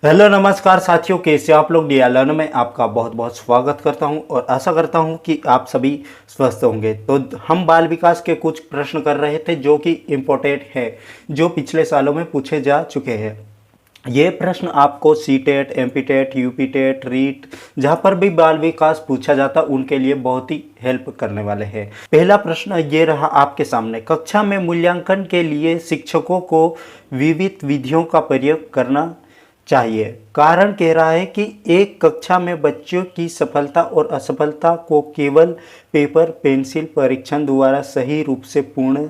Hello नमस्कार साथियों, कैसे आप लोग। डी लर्न में आपका बहुत बहुत स्वागत करता हूं और आशा करता हूं कि आप सभी स्वस्थ होंगे। तो हम बाल विकास के कुछ प्रश्न कर रहे थे जो कि इम्पोर्टेंट है, जो पिछले सालों में पूछे जा चुके हैं। ये प्रश्न आपको C TET, M P TET, U P TET, REET, जहाँ पर भी बाल विकास पूछा जाता उनके लिए बहुत ही हेल्प करने वाले हैं। पहला प्रश्न ये रहा आपके सामने। कक्षा में मूल्यांकन के लिए शिक्षकों को विविध विधियों का प्रयोग करना चाहिए। कारण कह रहा है कि एक कक्षा में बच्चों की सफलता और असफलता को केवल पेपर पेंसिल परीक्षण द्वारा सही रूप से पूर्ण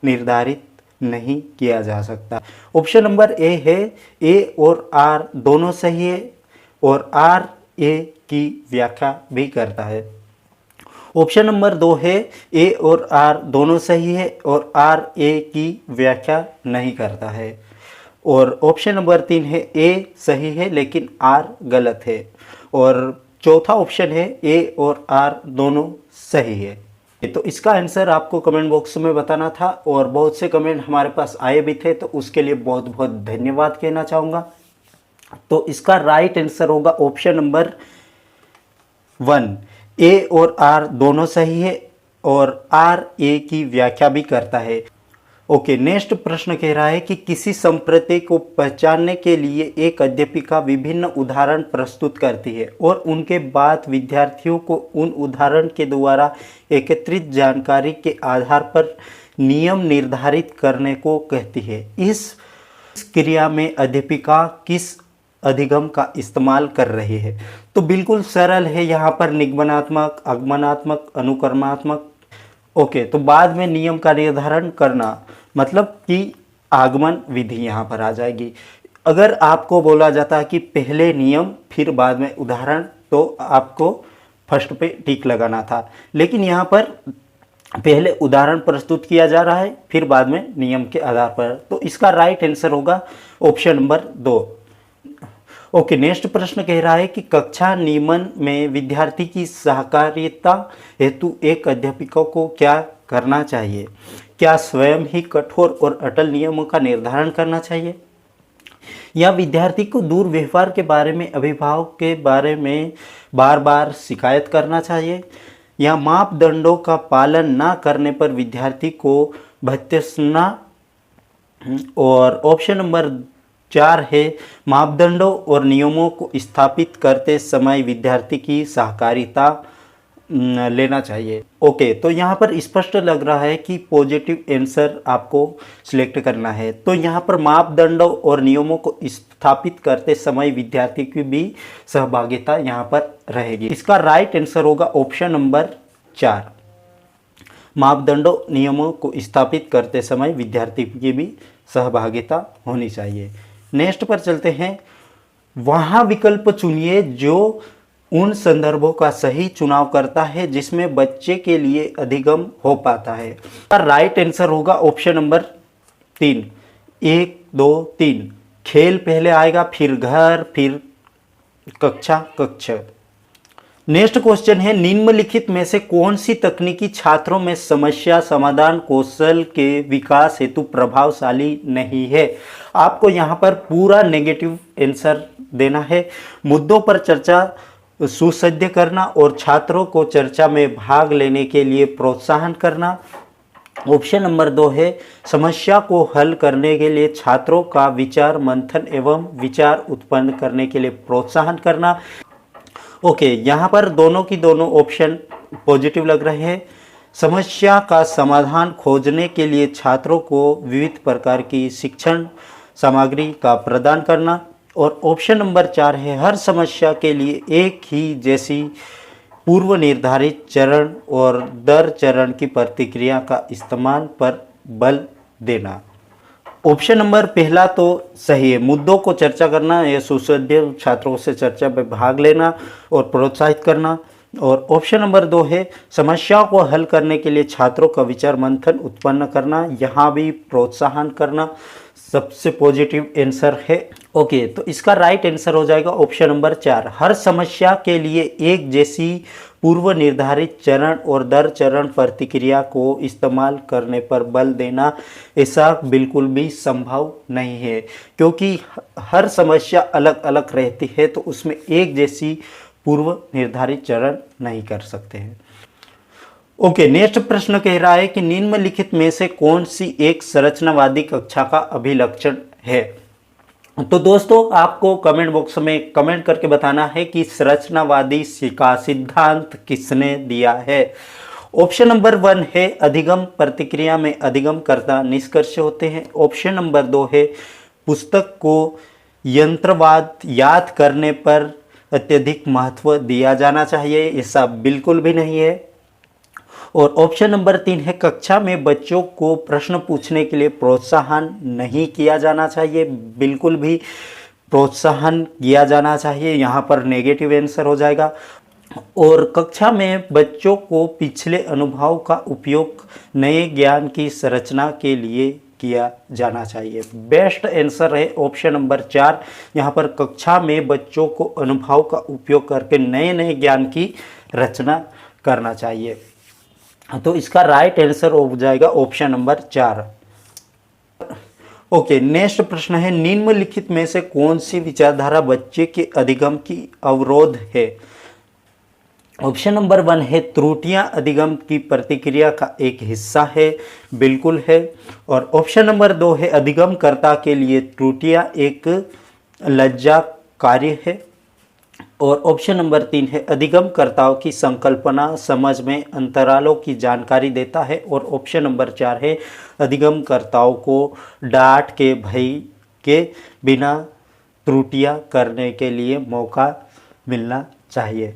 निर्धारित नहीं किया जा सकता। ऑप्शन नंबर ए है, ए और आर दोनों सही है और आर ए की व्याख्या भी करता है। ऑप्शन नंबर दो है, ए और आर दोनों सही है और आर ए की व्याख्या नहीं करता है। और ऑप्शन नंबर तीन है, ए सही है लेकिन आर गलत है। और चौथा ऑप्शन है, ए और आर दोनों सही है। तो इसका आंसर आपको कमेंट बॉक्स में बताना था और बहुत से कमेंट हमारे पास आए भी थे, तो उसके लिए बहुत बहुत धन्यवाद कहना चाहूँगा। तो इसका राइट आंसर होगा ऑप्शन नंबर 1, ए और आर दोनों सही है और आर ए की व्याख्या भी करता है। ओके, नेक्स्ट प्रश्न कह रहा है कि किसी संप्रति को पहचानने के लिए एक अध्यापिका विभिन्न उदाहरण प्रस्तुत करती है और उनके बाद विद्यार्थियों को उन उदाहरण के द्वारा एकत्रित जानकारी के आधार पर नियम निर्धारित करने को कहती है। इस क्रिया में अध्यापिका किस अधिगम का इस्तेमाल कर रही है? तो बिल्कुल सरल है, यहाँ पर निगमनात्मक, आगमनात्मक, अनुक्रमात्मक। ओके, तो बाद में नियम का निर्धारण करना मतलब कि आगमन विधि यहाँ पर आ जाएगी। अगर आपको बोला जाता है कि पहले नियम फिर बाद में उदाहरण, तो आपको फर्स्ट पे टिक लगाना था, लेकिन यहाँ पर पहले उदाहरण प्रस्तुत किया जा रहा है फिर बाद में नियम के आधार पर। तो इसका राइट आंसर होगा ऑप्शन नंबर 2। ओके, नेक्स्ट प्रश्न कह रहा है कि कक्षा नियमन में विद्यार्थी की सहकारिता हेतु एक अध्यापिका को क्या करना चाहिए? क्या स्वयं ही कठोर और अटल नियमों का निर्धारण करना चाहिए, या विद्यार्थी को दुर्व्यवहार के बारे में अभिभावक के बारे में बार बार शिकायत करना चाहिए, या मापदंडों का पालन न करने पर विद्यार्थी को भत्सना? और ऑप्शन नंबर 4 है, मापदंडों और नियमों को स्थापित करते समय विद्यार्थी की सहकारिता लेना चाहिए। ओके, तो यहाँ पर स्पष्ट लग रहा है कि पॉजिटिव आंसर आपको सिलेक्ट करना है। तो यहाँ पर मापदंडों और नियमों को स्थापित करते समय विद्यार्थी की भी सहभागिता यहाँ पर रहेगी। इसका राइट आंसर होगा ऑप्शन नंबर 4, मापदंडों नियमों को स्थापित करते समय विद्यार्थी की भी सहभागिता होनी चाहिए। नेक्स्ट पर चलते हैं। वहाँ विकल्प चुनिए जो उन संदर्भों का सही चुनाव करता है जिसमें बच्चे के लिए अधिगम हो पाता है। राइट आंसर होगा ऑप्शन नंबर 3, 1, 2, 3। खेल पहले आएगा, फिर घर, फिर कक्ष। नेक्स्ट क्वेश्चन है, निम्नलिखित में से कौन सी तकनीकी छात्रों में समस्या समाधान कौशल के विकास हेतु प्रभावशाली नहीं है? आपको यहाँ पर पूरा नेगेटिव आंसर देना है। मुद्दों पर चर्चा सुसज्ज करना और छात्रों को चर्चा में भाग लेने के लिए प्रोत्साहन करना। ऑप्शन नंबर 2 है, समस्या को हल करने के लिए छात्रों का विचार मंथन एवं विचार उत्पन्न करने के लिए प्रोत्साहन करना। ओके, यहाँ पर दोनों की दोनों ऑप्शन पॉजिटिव लग रहे हैं। समस्या का समाधान खोजने के लिए छात्रों को विविध प्रकार की शिक्षण सामग्री का प्रदान करना। और ऑप्शन नंबर 4 है, हर समस्या के लिए एक ही जैसी पूर्व निर्धारित चरण और दर चरण की प्रतिक्रिया का इस्तेमाल पर बल देना। ऑप्शन नंबर पहला तो सही है, मुद्दों को चर्चा करना या सुसज्ज छात्रों से चर्चा में भाग लेना और प्रोत्साहित करना। और ऑप्शन नंबर 2 है, समस्याओं को हल करने के लिए छात्रों का विचार मंथन उत्पन्न करना, यहाँ भी प्रोत्साहन करना सबसे पॉजिटिव आंसर है। ओके, तो इसका राइट आंसर हो जाएगा ऑप्शन नंबर 4। हर समस्या के लिए एक जैसी पूर्व निर्धारित चरण और दर चरण प्रतिक्रिया को इस्तेमाल करने पर बल देना ऐसा बिल्कुल भी संभव नहीं है, क्योंकि हर समस्या अलग अलग रहती है, तो उसमें एक जैसी पूर्व निर्धारित चरण नहीं कर सकते हैं। ओके, नेक्स्ट प्रश्न कह रहा है कि निम्नलिखित में से कौन सी एक संरचनावादी कक्षा का अभिलक्षण है। तो दोस्तों, आपको कमेंट बॉक्स में कमेंट करके बताना है कि संरचनावादी का सिद्धांत किसने दिया है। ऑप्शन नंबर 1 है अधिगम प्रतिक्रिया में अधिगमकर्ता निष्कर्ष होते हैं। ऑप्शन नंबर 2 है पुस्तक को यंत्रवाद याद करने पर अत्यधिक महत्व दिया जाना चाहिए, ऐसा बिल्कुल भी नहीं है। और ऑप्शन नंबर 3 है कक्षा में बच्चों को प्रश्न पूछने के लिए प्रोत्साहन नहीं किया जाना चाहिए, बिल्कुल भी प्रोत्साहन किया जाना चाहिए, यहाँ पर नेगेटिव आंसर हो जाएगा। और कक्षा में बच्चों को पिछले अनुभव का उपयोग नए ज्ञान की संरचना के लिए किया जाना चाहिए। बेस्ट आंसर है ऑप्शन नंबर 4। यहाँ पर कक्षा में बच्चों को अनुभव का उपयोग करके नए नए ज्ञान की रचना करना चाहिए। तो इसका राइट आंसर हो जाएगा ऑप्शन नंबर 4। ओके, नेक्स्ट प्रश्न है निम्नलिखित में से कौन सी विचारधारा बच्चे के अधिगम की अवरोध है। ऑप्शन नंबर 1 है त्रुटियां अधिगम की प्रतिक्रिया का एक हिस्सा है, बिल्कुल है। और ऑप्शन नंबर 2 है अधिगमकर्ता के लिए त्रुटियां एक लज्जा कार्य है। और ऑप्शन नंबर 3 है अधिगमकर्ताओं की संकल्पना समझ में अंतरालों की जानकारी देता है। और ऑप्शन नंबर 4 है अधिगमकर्ताओं को डांट के भय के बिना त्रुटियां करने के लिए मौका मिलना चाहिए।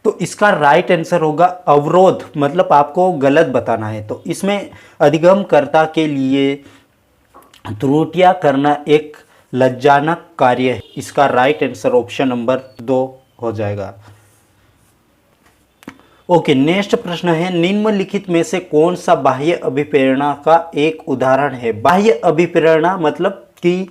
तो इसका राइट आंसर होगा अवरोध, मतलब आपको गलत बताना है। तो इसमें अधिगमकर्ता के लिए त्रुटियां करना एक लज्जाजनक कार्य है। इसका राइट आंसर ऑप्शन नंबर 2 हो जाएगा। ओके, नेक्स्ट प्रश्न है निम्नलिखित में से कौन सा बाह्य अभिप्रेरणा का एक उदाहरण है। बाह्य अभिप्रेरणा मतलब कि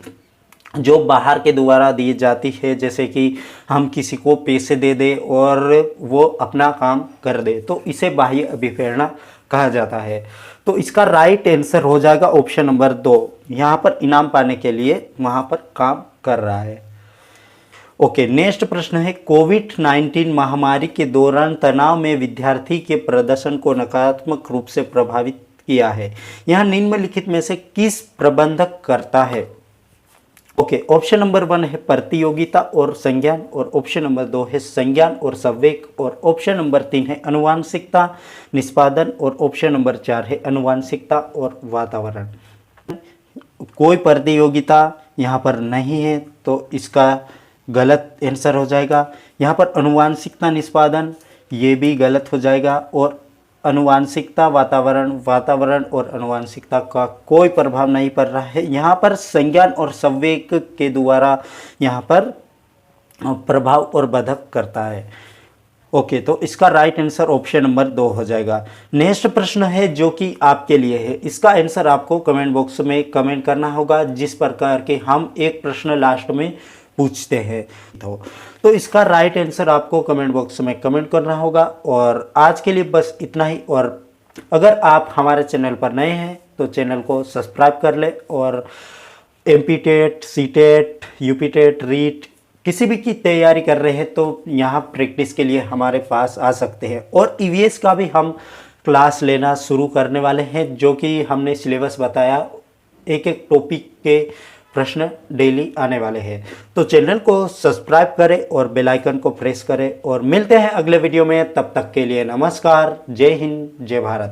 जो बाहर के द्वारा दी जाती है, जैसे कि हम किसी को पैसे दे दे और वो अपना काम कर दे, तो इसे बाह्य अभिप्रेरणा कहा जाता है। तो इसका राइट आंसर हो जाएगा ऑप्शन नंबर 2। यहाँ पर इनाम पाने के लिए वहाँ पर काम कर रहा है। ओके, नेक्स्ट प्रश्न है कोविड-19 महामारी के दौरान तनाव में विद्यार्थी के प्रदर्शन को नकारात्मक रूप से प्रभावित किया है। यहाँ निम्नलिखित में से किस प्रबंधक करता है। ओके, ऑप्शन नंबर 1 है प्रतियोगिता और संज्ञान। और ऑप्शन नंबर 2 है संज्ञान और संवेग। और ऑप्शन नंबर 3 है आनुवांशिकता निष्पादन। और ऑप्शन नंबर 4 है आनुवांशिकता और वातावरण। कोई प्रतियोगिता यहाँ पर नहीं है, तो इसका गलत आंसर हो जाएगा। यहाँ पर आनुवांशिकता निष्पादन ये भी गलत हो जाएगा। और आनुवांशिकता वातावरण और आनुवांशिकता का कोई प्रभाव नहीं पड़ रहा है। यहाँ पर संज्ञान और संवेग के द्वारा यहाँ पर प्रभाव और बाधक करता है। ओके, तो इसका राइट आंसर ऑप्शन नंबर 2 हो जाएगा। नेक्स्ट प्रश्न है जो कि आपके लिए है, इसका आंसर आपको कमेंट बॉक्स में कमेंट करना होगा, जिस प्रकार के हम एक प्रश्न लास्ट में पूछते हैं। तो इसका राइट आंसर आपको कमेंट बॉक्स में कमेंट करना होगा। और आज के लिए बस इतना ही। और अगर आप हमारे चैनल पर नए हैं तो चैनल को सब्सक्राइब कर ले। और MP TET, C TET, UP TET, REET किसी भी की तैयारी कर रहे हैं तो यहाँ प्रैक्टिस के लिए हमारे पास आ सकते हैं। और EVS का भी हम क्लास लेना शुरू करने वाले हैं, जो कि हमने सिलेबस बताया, एक एक टॉपिक के प्रश्न डेली आने वाले हैं। तो चैनल को सब्सक्राइब करें और बेल आइकन को प्रेस करें। और मिलते हैं अगले वीडियो में, तब तक के लिए नमस्कार, जय हिंद, जय भारत।